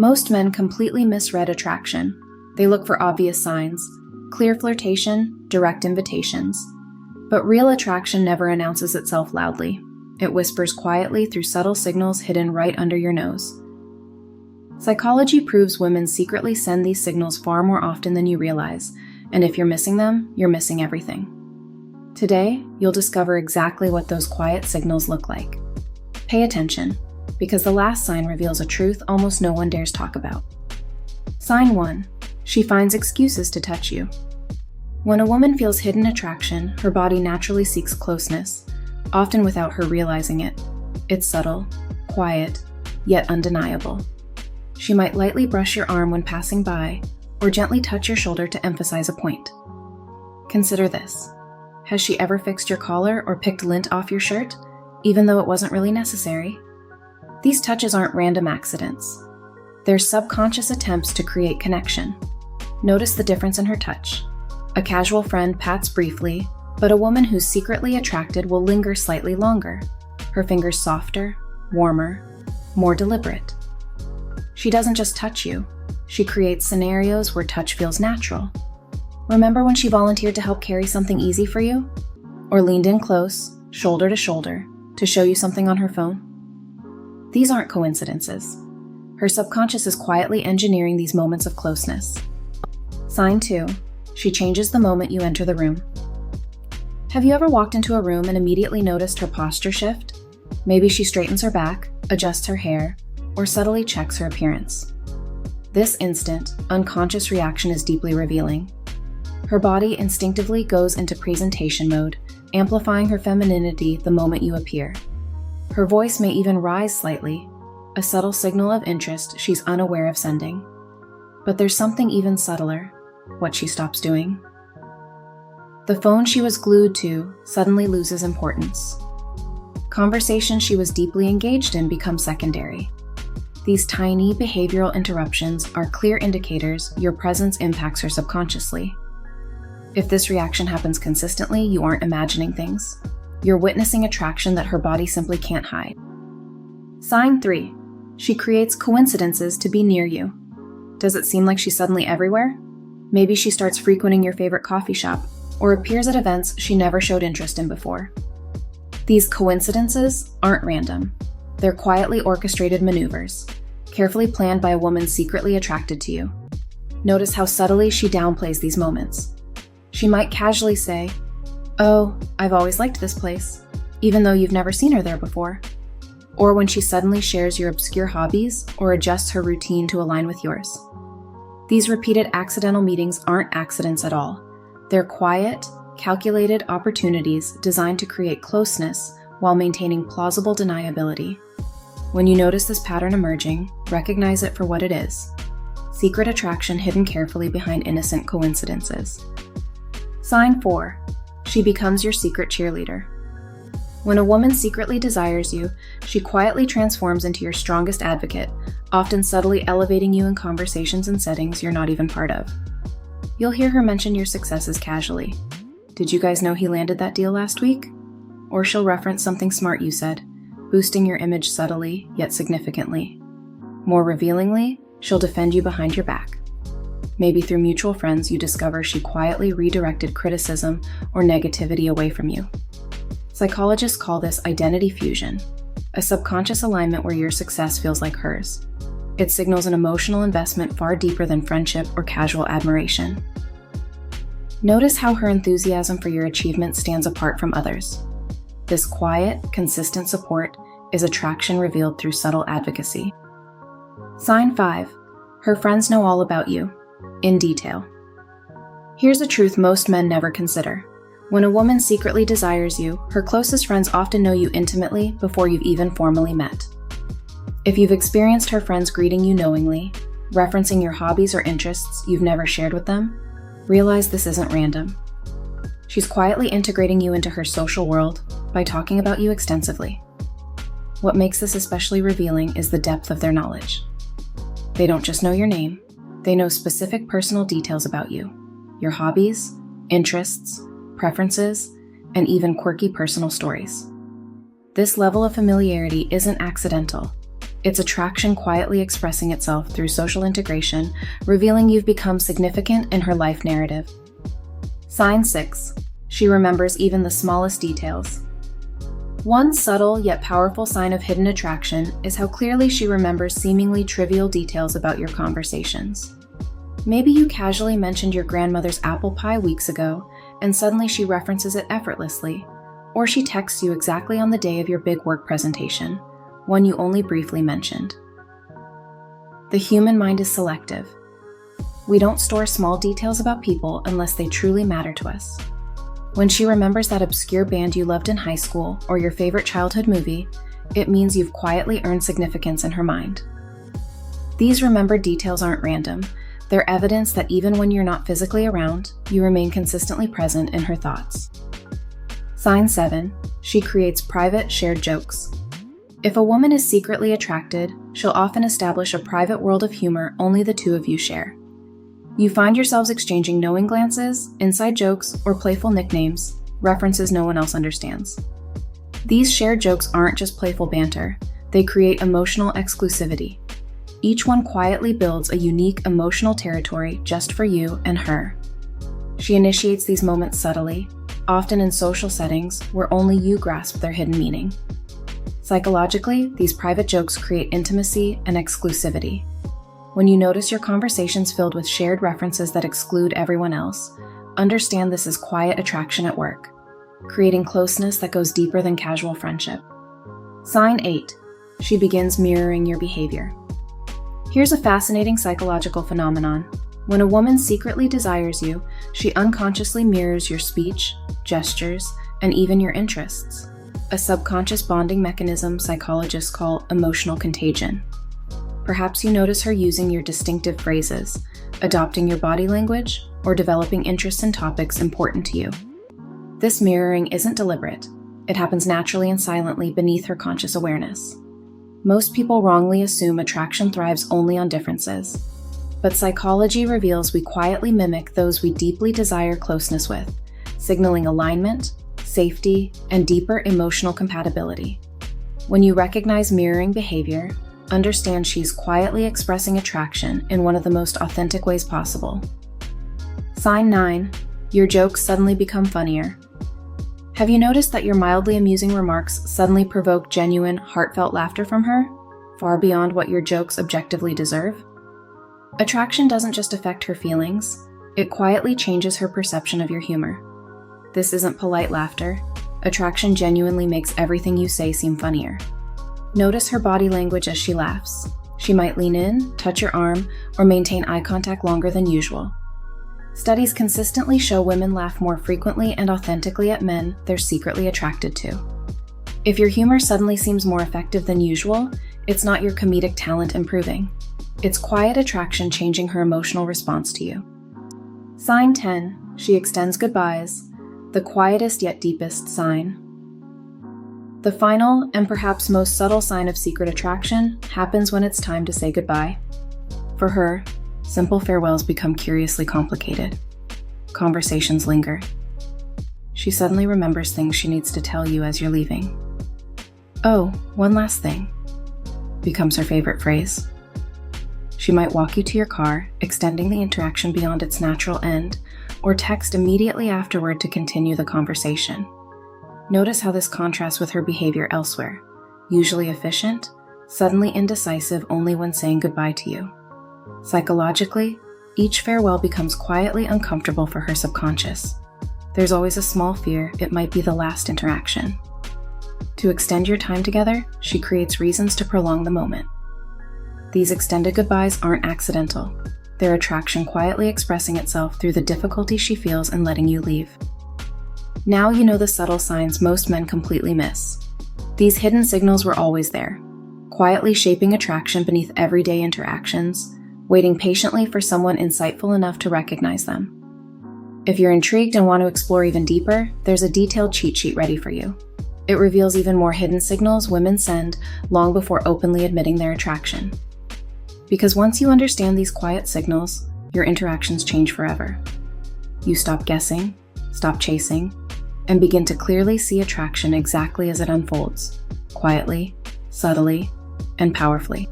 Most men completely misread attraction. They look for obvious signs, clear flirtation, direct invitations. But real attraction never announces itself loudly. It whispers quietly through subtle signals hidden right under your nose. Psychology proves women secretly send these signals far more often than you realize, and if you're missing them, you're missing everything. Today, you'll discover exactly what those quiet signals look like. Pay attention, because the last sign reveals a truth almost no one dares talk about. Sign 1. She finds excuses to touch you. When a woman feels hidden attraction, her body naturally seeks closeness, often without her realizing it. It's subtle, quiet, yet undeniable. She might lightly brush your arm when passing by, or gently touch your shoulder to emphasize a point. Consider this. Has she ever fixed your collar or picked lint off your shirt, even though it wasn't really necessary? These touches aren't random accidents. They're subconscious attempts to create connection. Notice the difference in her touch. A casual friend pats briefly, but a woman who's secretly attracted will linger slightly longer. Her fingers softer, warmer, more deliberate. She doesn't just touch you. She creates scenarios where touch feels natural. Remember when she volunteered to help carry something easy for you? Or leaned in close, shoulder to shoulder, to show you something on her phone? These aren't coincidences. Her subconscious is quietly engineering these moments of closeness. Sign 2. She changes the moment you enter the room. Have you ever walked into a room and immediately noticed her posture shift? Maybe she straightens her back, adjusts her hair, or subtly checks her appearance. This instant, unconscious reaction is deeply revealing. Her body instinctively goes into presentation mode, amplifying her femininity the moment you appear. Her voice may even rise slightly, a subtle signal of interest she's unaware of sending. But there's something even subtler, what she stops doing. The phone she was glued to suddenly loses importance. Conversations she was deeply engaged in become secondary. These tiny behavioral interruptions are clear indicators your presence impacts her subconsciously. If this reaction happens consistently, you aren't imagining things. You're witnessing attraction that her body simply can't hide. Sign 3. She creates coincidences to be near you. Does it seem like she's suddenly everywhere? Maybe she starts frequenting your favorite coffee shop, or appears at events she never showed interest in before. These coincidences aren't random. They're quietly orchestrated maneuvers, carefully planned by a woman secretly attracted to you. Notice how subtly she downplays these moments. She might casually say, "Oh, I've always liked this place," even though you've never seen her there before. Or when she suddenly shares your obscure hobbies or adjusts her routine to align with yours. These repeated accidental meetings aren't accidents at all. They're quiet, calculated opportunities designed to create closeness while maintaining plausible deniability. When you notice this pattern emerging, recognize it for what it is: secret attraction hidden carefully behind innocent coincidences. Sign 4. She becomes your secret cheerleader. When a woman secretly desires you, she quietly transforms into your strongest advocate, often subtly elevating you in conversations and settings you're not even part of. You'll hear her mention your successes casually. "Did you guys know he landed that deal last week?" Or she'll reference something smart you said, boosting your image subtly, yet significantly. More revealingly, she'll defend you behind your back. Maybe through mutual friends you discover she quietly redirected criticism or negativity away from you. Psychologists call this identity fusion, a subconscious alignment where your success feels like hers. It signals an emotional investment far deeper than friendship or casual admiration. Notice how her enthusiasm for your achievement stands apart from others. This quiet, consistent support is attraction revealed through subtle advocacy. Sign 5. Her friends know all about you, in detail. Here's a truth most men never consider. When a woman secretly desires you, her closest friends often know you intimately before you've even formally met. If you've experienced her friends greeting you knowingly, referencing your hobbies or interests you've never shared with them, realize this isn't random. She's quietly integrating you into her social world by talking about you extensively. What makes this especially revealing is the depth of their knowledge. They don't just know your name, they know specific personal details about you, your hobbies, interests, preferences, and even quirky personal stories. This level of familiarity isn't accidental. It's attraction quietly expressing itself through social integration, revealing you've become significant in her life narrative. Sign 6. She remembers even the smallest details. One subtle yet powerful sign of hidden attraction is how clearly she remembers seemingly trivial details about your conversations. Maybe you casually mentioned your grandmother's apple pie weeks ago, and suddenly she references it effortlessly, or she texts you exactly on the day of your big work presentation, one you only briefly mentioned. The human mind is selective. We don't store small details about people unless they truly matter to us. When she remembers that obscure band you loved in high school or your favorite childhood movie, it means you've quietly earned significance in her mind. These remembered details aren't random. They're evidence that even when you're not physically around, you remain consistently present in her thoughts. Sign 7. She creates private, shared jokes. If a woman is secretly attracted, she'll often establish a private world of humor only the two of you share. You find yourselves exchanging knowing glances, inside jokes, or playful nicknames, references no one else understands. These shared jokes aren't just playful banter, they create emotional exclusivity. Each one quietly builds a unique emotional territory just for you and her. She initiates these moments subtly, often in social settings where only you grasp their hidden meaning. Psychologically, these private jokes create intimacy and exclusivity. When you notice your conversations filled with shared references that exclude everyone else, understand this is quiet attraction at work, creating closeness that goes deeper than casual friendship. Sign 8. She begins mirroring your behavior. Here's a fascinating psychological phenomenon. When a woman secretly desires you, she unconsciously mirrors your speech, gestures, and even your interests. A subconscious bonding mechanism psychologists call emotional contagion. Perhaps you notice her using your distinctive phrases, adopting your body language, or developing interests in topics important to you. This mirroring isn't deliberate. It happens naturally and silently beneath her conscious awareness. Most people wrongly assume attraction thrives only on differences, but psychology reveals we quietly mimic those we deeply desire closeness with, signaling alignment, safety, and deeper emotional compatibility. When you recognize mirroring behavior, understand she's quietly expressing attraction in one of the most authentic ways possible. Sign 9. Your jokes suddenly become funnier. Have you noticed that your mildly amusing remarks suddenly provoke genuine, heartfelt laughter from her, far beyond what your jokes objectively deserve? Attraction doesn't just affect her feelings, it quietly changes her perception of your humor. This isn't polite laughter. Attraction genuinely makes everything you say seem funnier. Notice her body language as she laughs. She might lean in, touch your arm, or maintain eye contact longer than usual. Studies consistently show women laugh more frequently and authentically at men they're secretly attracted to. If your humor suddenly seems more effective than usual, it's not your comedic talent improving. It's quiet attraction changing her emotional response to you. Sign 10. She extends goodbyes, the quietest yet deepest sign. The final and perhaps most subtle sign of secret attraction happens when it's time to say goodbye. For her, simple farewells become curiously complicated. Conversations linger. She suddenly remembers things she needs to tell you as you're leaving. "Oh, one last thing," becomes her favorite phrase. She might walk you to your car, extending the interaction beyond its natural end, or text immediately afterward to continue the conversation. Notice how this contrasts with her behavior elsewhere, usually efficient, suddenly indecisive only when saying goodbye to you. Psychologically, each farewell becomes quietly uncomfortable for her subconscious. There's always a small fear it might be the last interaction. To extend your time together, she creates reasons to prolong the moment. These extended goodbyes aren't accidental. Their attraction quietly expressing itself through the difficulty she feels in letting you leave. Now you know the subtle signs most men completely miss. These hidden signals were always there, quietly shaping attraction beneath everyday interactions, waiting patiently for someone insightful enough to recognize them. If you're intrigued and want to explore even deeper, there's a detailed cheat sheet ready for you. It reveals even more hidden signals women send long before openly admitting their attraction. Because once you understand these quiet signals, your interactions change forever. You stop guessing, stop chasing, and begin to clearly see attraction exactly as it unfolds, quietly, subtly, and powerfully.